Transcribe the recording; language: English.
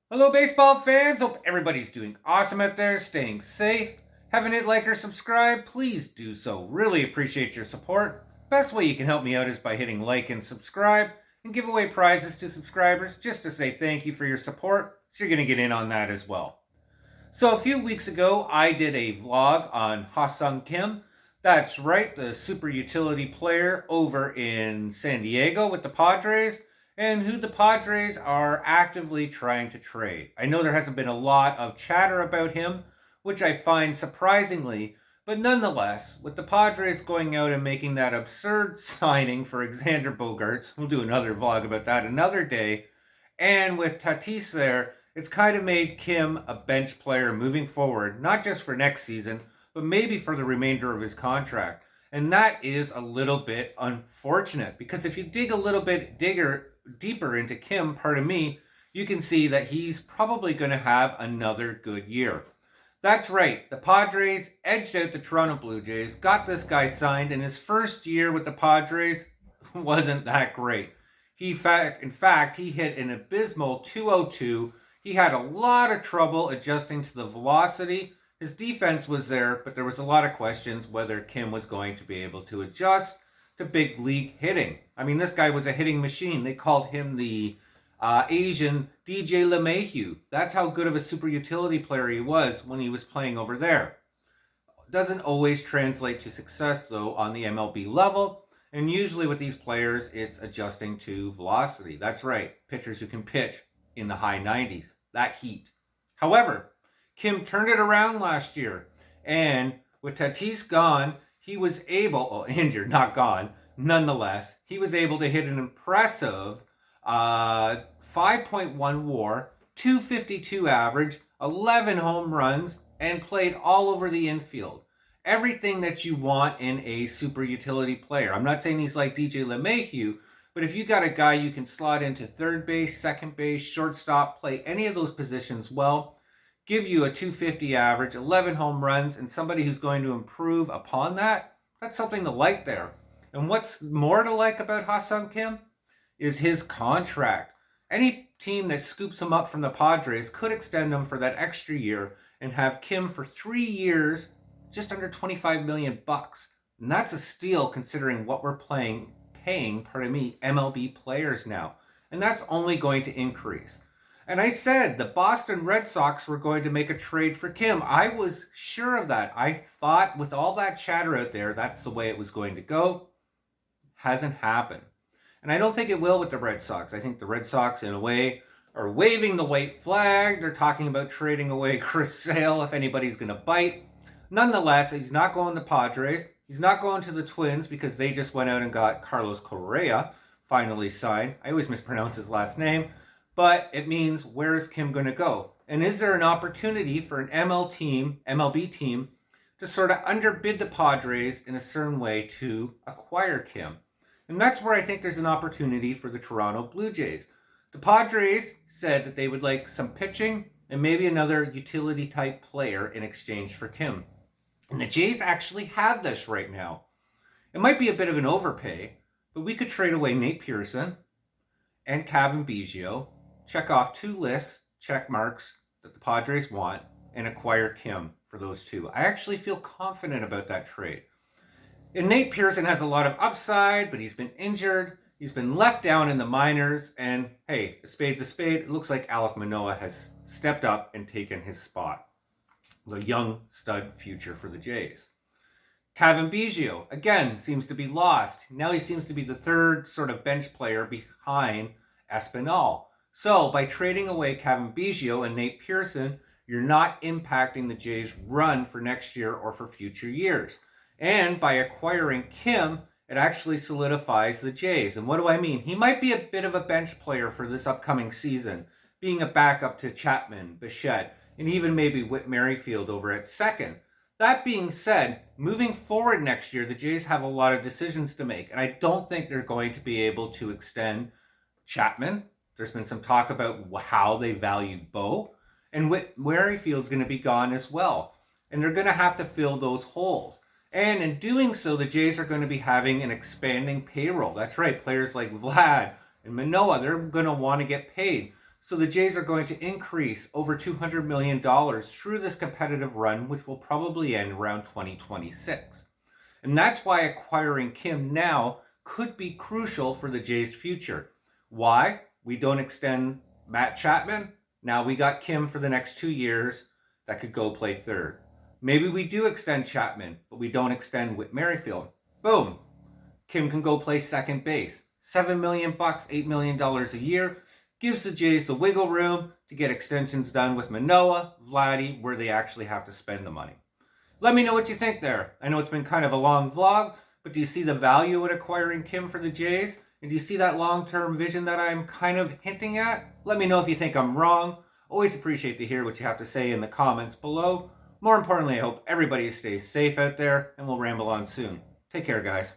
Hello, baseball fans. Hope everybody's doing awesome out there, staying safe. Haven't hit like or subscribe? Please do so. Really appreciate your support. Best way you can help me out is by hitting like and subscribe and give away prizes to subscribers just to say thank you for your support. So you're going to get in on that as well. So a few weeks ago, I did a vlog on Ha-Seong Kim. That's right, the super utility player over in San Diego with the Padres, and who the Padres are actively trying to trade. I know there hasn't been a lot of chatter about him, which I find surprisingly, but nonetheless, with the Padres going out and making that absurd signing for Xander Bogaerts, we'll do another vlog about that another day, and with Tatis there, it's kind of made Kim a bench player moving forward, not just for next season, but maybe for the remainder of his contract. And that is a little bit unfortunate because if you dig a little bit deeper into Kim, pardon me, you can see that he's probably going to have another good year. That's right, the Padres edged out the Toronto Blue Jays, got this guy signed, and his first year with the Padres wasn't that great. In fact, he hit an abysmal 202. He had a lot of trouble adjusting to the velocity. His defense was there, but there was a lot of questions whether Kim was going to be able to adjust to big league hitting. I mean, this guy was a hitting machine. They called him the Asian DJ LeMahieu. That's how good of a super utility player he was when he was playing over there. Doesn't always translate to success, though, on the MLB level. And usually with these players, it's adjusting to velocity. That's right, pitchers who can pitch in the high 90s, that heat. However, Kim turned it around last year. And with Tatis gone, he was able, injured, not gone, nonetheless, he was able to hit an impressive 5.1 WAR, 252 average, 11 home runs, and played all over the infield. Everything that you want in a super utility player. I'm not saying he's like DJ LeMahieu, but if you got a guy you can slot into third base, second base, shortstop, play any of those positions well, give you a 250 average, 11 home runs, and somebody who's going to improve upon that, that's something to like there. And what's more to like about Ha-Seong Kim is his contract. Any team that scoops him up from the Padres could extend him for that extra year and have Kim for 3 years, just under 25 million bucks. And that's a steal considering what we're paying, MLB players now. And that's only going to increase. And I said the Boston Red Sox were going to make a trade for Kim. I was sure of that. I thought with all that chatter out there, that's the way it was going to go. Hasn't happened. And I don't think it will with the Red Sox. I think the Red Sox, in a way, are waving the white flag. They're talking about trading away Chris Sale if anybody's going to bite. Nonetheless, he's not going to Padres. He's not going to the Twins because they just went out and got Carlos Correa finally signed. I always mispronounce his last name. But it means, where is Kim going to go? And is there an opportunity for an MLB team, to sort of underbid the Padres in a certain way to acquire Kim? And that's where I think there's an opportunity for the Toronto Blue Jays. The Padres said that they would like some pitching and maybe another utility type player in exchange for Kim. And the Jays actually have this right now. It might be a bit of an overpay, but we could trade away Nate Pearson and Kevin Biggio, check off 2 lists, check marks that the Padres want, and acquire Kim for those 2. I actually feel confident about that trade. And Nate Pearson has a lot of upside, but he's been injured. He's been left down in the minors. And hey, a spade's a spade. It looks like Alek Manoah has stepped up and taken his spot. The young stud future for the Jays. Kevin Biggio, again, seems to be lost. Now he seems to be the third sort of bench player behind Espinal. So by trading away Kevin Biggio and Nate Pearson, you're not impacting the Jays' run for next year or for future years. And by acquiring Kim, it actually solidifies the Jays. And what do I mean? He might be a bit of a bench player for this upcoming season, being a backup to Chapman, Bichette, and even maybe Whit Merrifield over at second. That being said, moving forward next year, the Jays have a lot of decisions to make. And I don't think they're going to be able to extend Chapman. There's been some talk about how they valued Bo. And Whit Merrifield's going to be gone as well. And they're going to have to fill those holes. And in doing so, the Jays are going to be having an expanding payroll. That's right, players like Vlad and Manoah, they're going to want to get paid. So the Jays are going to increase over $200 million through this competitive run, which will probably end around 2026. And that's why acquiring Kim now could be crucial for the Jays' future. Why? We don't extend Matt Chapman. Now we got Kim for the next 2 years that could go play third. Maybe we do extend Chapman, but we don't extend Whit Merrifield. Boom. Kim can go play second base. $7 million, $8 million a year gives the Jays the wiggle room to get extensions done with Manoah, Vladdy, where they actually have to spend the money. Let me know what you think there. I know it's been kind of a long vlog, but do you see the value in acquiring Kim for the Jays? And do you see that long-term vision that I'm kind of hinting at? Let me know if you think I'm wrong. Always appreciate to hear what you have to say in the comments below. More importantly, I hope everybody stays safe out there, and we'll ramble on soon. Take care, guys.